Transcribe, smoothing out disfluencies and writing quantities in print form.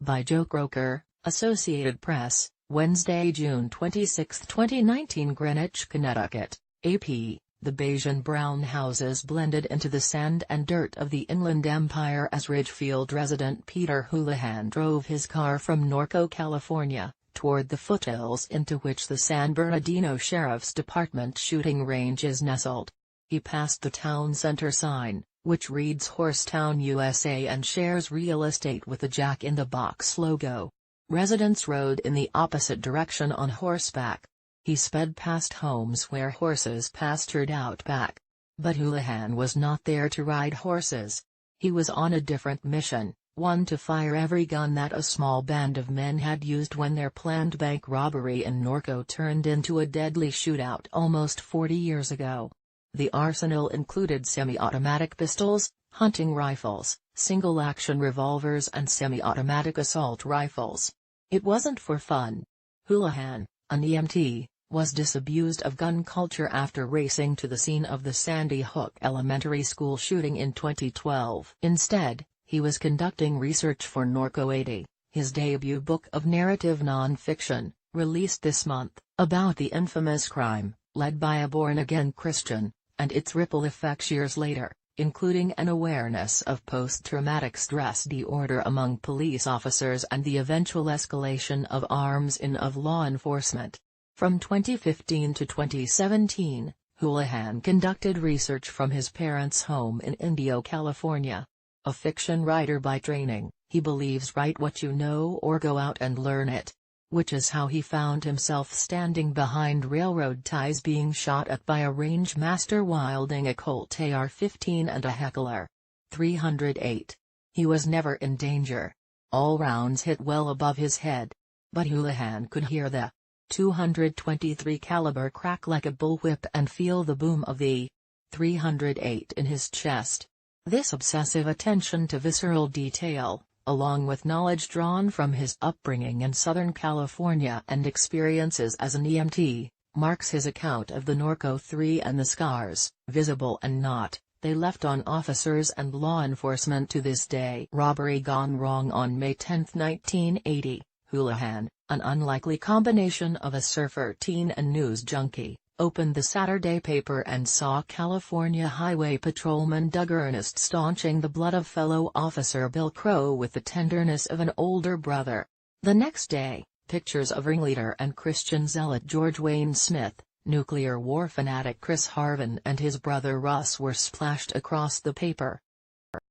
By Joe Croker, Associated Press, Wednesday, June 26, 2019. Greenwich, Connecticut, AP. The beige and brown houses blended into the sand and dirt of the Inland Empire as Ridgefield resident Peter Houlihan drove his car from Norco, California, toward the foothills into which the San Bernardino Sheriff's Department shooting range is nestled. He passed the town center sign, which reads Horsetown, USA, and shares real estate with the Jack in the Box logo. Residents rode in the opposite direction on horseback. He sped past homes where horses pastured out back. But Houlihan was not there to ride horses. He was on a different mission, one to fire every gun that a small band of men had used when their planned bank robbery in Norco turned into a deadly shootout almost 40 years ago. The arsenal included semi-automatic pistols, hunting rifles, single-action revolvers and semi-automatic assault rifles. It wasn't for fun. Houlihan, an EMT, was disabused of gun culture after racing to the scene of the Sandy Hook Elementary School shooting in 2012. Instead, he was conducting research for Norco 80, his debut book of narrative non-fiction, released this month, about the infamous crime, led by a born-again Christian, and its ripple effects years later, including an awareness of post-traumatic stress disorder among police officers and the eventual escalation of arms in of law enforcement. From 2015 to 2017, Houlihan conducted research from his parents' home in Indio, California. A fiction writer by training, he believes write what you know or go out and learn it. Which is how he found himself standing behind railroad ties being shot at by a range master wielding a Colt AR-15 and a heckler. 308. He was never in danger. All rounds hit well above his head. But Houlihan could hear the .223 caliber crack like a bullwhip and feel the boom of the .308 in his chest. This obsessive attention to visceral detail, along with knowledge drawn from his upbringing in Southern California and experiences as an EMT, marks his account of the Norco 3 and the scars, visible and not, they left on officers and law enforcement to this day. Robbery gone wrong. On May 10, 1980, Houlihan, an unlikely combination of a surfer teen and news junkie, opened the Saturday paper and saw California Highway Patrolman Doug Ernest staunching the blood of fellow officer Bill Crow with the tenderness of an older brother. The next day, pictures of ringleader and Christian zealot George Wayne Smith, nuclear war fanatic Chris Harvin and his brother Russ were splashed across the paper.